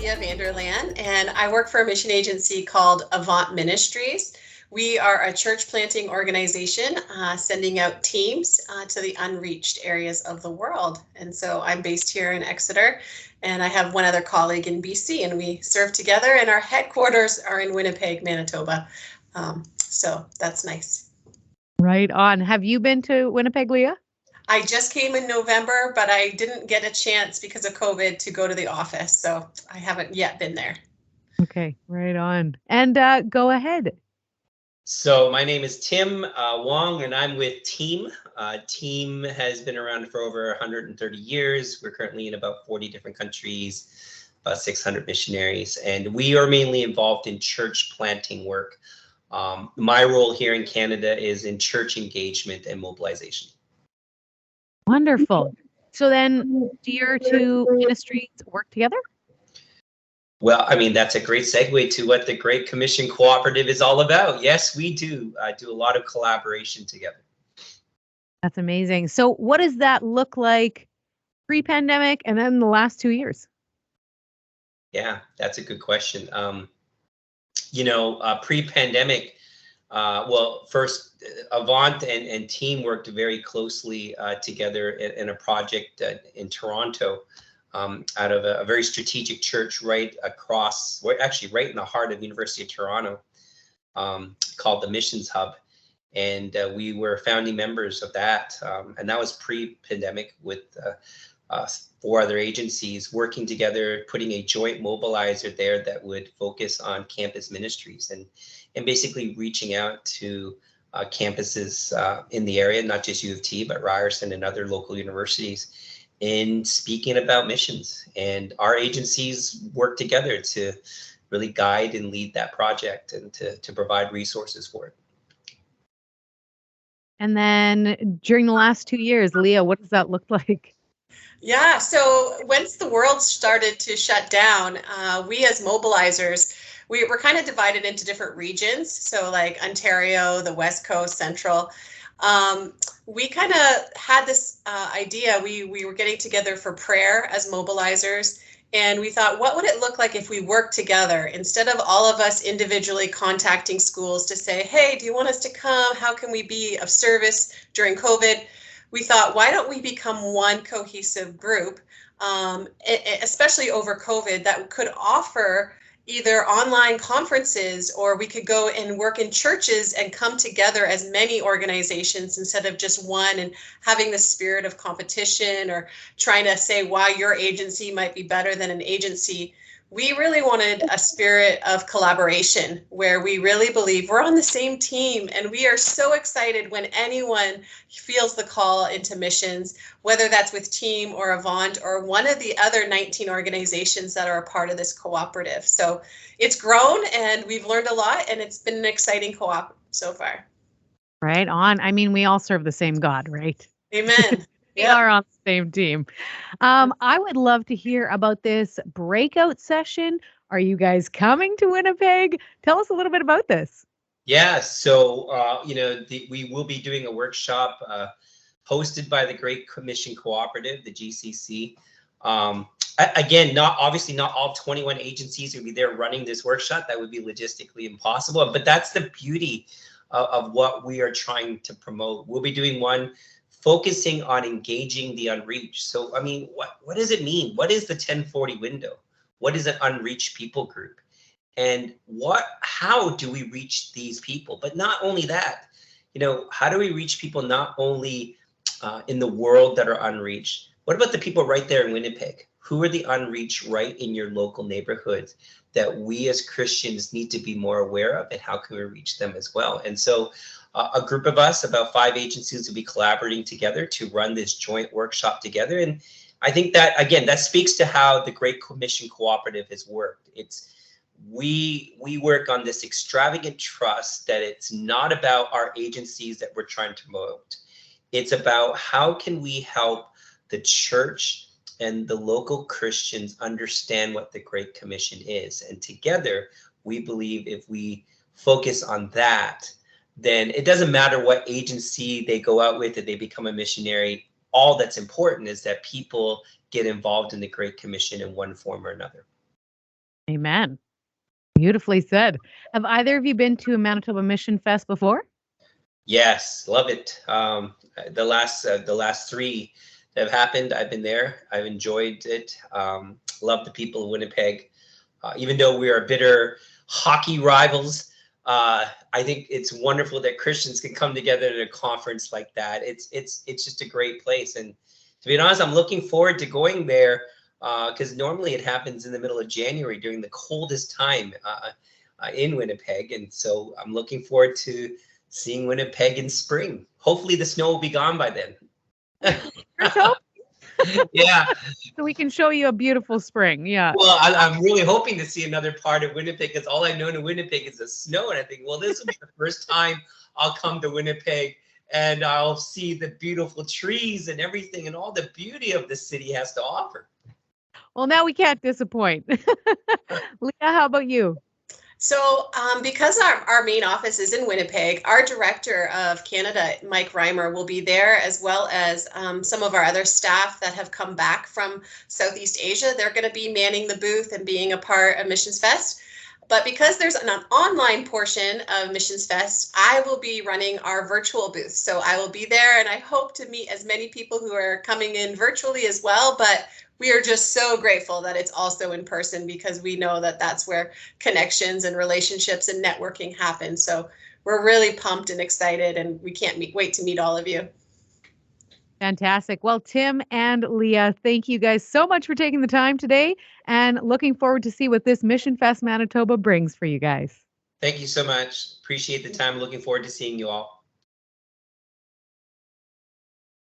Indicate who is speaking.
Speaker 1: Leah Vanderlaan, and I work for a mission agency called Avant Ministries. We are a church planting organization sending out teams to the unreached areas of the world. And so I'm based here in Exeter, and I have one other colleague in BC, and we serve together, and our headquarters are in Winnipeg, Manitoba. So that's nice.
Speaker 2: Right on. Have you been to Winnipeg, Leah?
Speaker 1: I just came in November, but I didn't get a chance because of COVID to go to the office, so I haven't yet been there.
Speaker 2: Okay, right on. And go ahead.
Speaker 3: So my name is Tim Wong, and I'm with Team. Team has been around for over 130 years. We're currently in about 40 different countries, about 600 missionaries, and we are mainly involved in church planting work. My role here in Canada is in church engagement and mobilization.
Speaker 2: Wonderful. So then, do your two ministries work together?
Speaker 3: Well, I mean, that's a great segue to what the Great Commission Cooperative is all about. Yes, we do do a lot of collaboration together.
Speaker 2: That's amazing. So what does that look like pre-pandemic and then the last 2 years?
Speaker 3: Yeah, that's a good question. Pre-pandemic, well, first, Avant and Team worked very closely together in a project in Toronto. Out of a very strategic church right across, actually right in the heart of University of Toronto, called the Missions Hub. And we were founding members of that. And that was pre-pandemic with 4 other agencies working together, putting a joint mobilizer there that would focus on campus ministries and basically reaching out to campuses in the area, not just U of T, but Ryerson and other local universities, in speaking about missions. And our agencies work together to really guide and lead that project and to provide resources for it.
Speaker 2: And then during the last 2 years, Leah, what does that look like?
Speaker 1: Yeah, so once the world started to shut down, we as mobilizers, we were kind of divided into different regions. So like Ontario, the West Coast, Central. We kind of had this idea. We were getting together for prayer as mobilizers, and we thought, what would it look like if we worked together instead of all of us individually contacting schools to say, hey, do you want us to come? How can we be of service during COVID? We thought, why don't we become one cohesive group, especially over COVID, that could offer either online conferences, or we could go and work in churches and come together as many organizations instead of just one, and having the spirit of competition or trying to say why your agency might be better than an agency. We really wanted a spirit of collaboration where we really believe we're on the same team, and we are so excited when anyone feels the call into missions, whether that's with Team or Avant or one of the other 19 organizations that are a part of this cooperative. So it's grown and we've learned a lot, and it's been an exciting co-op so far.
Speaker 2: Right on. I mean, we all serve the same God, right?
Speaker 1: Amen.
Speaker 2: We are on the same team. I would love to hear about this breakout session. Are you guys coming to Winnipeg? Tell us a little bit about this.
Speaker 3: Yeah, so, we will be doing a workshop hosted by the Great Commission Cooperative, the GCC. Again, not all 21 agencies will be there running this workshop. That would be logistically impossible, but that's the beauty of what we are trying to promote. We'll be doing one focusing on engaging the unreached. So, I mean, what does it mean? What is the 1040 window? What is an unreached people group? And how do we reach these people? But not only that, how do we reach people not only in the world that are unreached? What about the people right there in Winnipeg? Who are the unreached right in your local neighborhoods that we as Christians need to be more aware of, and how can we reach them as well? And so a group of us, about 5 agencies, will be collaborating together to run this joint workshop together. And I think that, again, that speaks to how the Great Commission Cooperative has worked. We work on this extravagant trust that it's not about our agencies that we're trying to promote. It's about how can we help the church and the local Christians understand what the Great Commission is. And together, we believe if we focus on that, then it doesn't matter what agency they go out with, if they become a missionary. All that's important is that people get involved in the Great Commission in one form or another.
Speaker 2: Amen. Beautifully said. Have either of you been to a Manitoba Mission Fest before?
Speaker 3: Yes, love it. The last three that have happened, I've been there. I've enjoyed it. Love the people of Winnipeg. Even though we are bitter hockey rivals, I think it's wonderful that Christians can come together in a conference like that. It's just a great place. And to be honest, I'm looking forward to going there because normally it happens in the middle of January during the coldest time in Winnipeg. And so I'm looking forward to seeing Winnipeg in spring. Hopefully the snow will be gone by then.
Speaker 2: Here's hope.
Speaker 3: Yeah.
Speaker 2: So we can show you a beautiful spring. Yeah.
Speaker 3: Well, I'm really hoping to see another part of Winnipeg because all I know in Winnipeg is the snow. And I think, well, this will be the first time I'll come to Winnipeg and I'll see the beautiful trees and everything and all the beauty of the city has to offer.
Speaker 2: Well, now we can't disappoint. Leah, how about you?
Speaker 1: So because our main office is in Winnipeg, our director of Canada, Mike Reimer, will be there, as well as some of our other staff that have come back from Southeast Asia. They're going to be manning the booth and being a part of Missionfest. But because there's an online portion of Missionfest, I will be running our virtual booth. So I will be there, and I hope to meet as many people who are coming in virtually as well. But we are just so grateful that it's also in person because we know that that's where connections and relationships and networking happen. So we're really pumped and excited, and we can't wait to meet all of you.
Speaker 2: Fantastic. Well, Tim and Leah, thank you guys so much for taking the time today and looking forward to see what this Missionfest Manitoba brings for you guys.
Speaker 3: Thank you so much. Appreciate the time. Looking forward to seeing you all.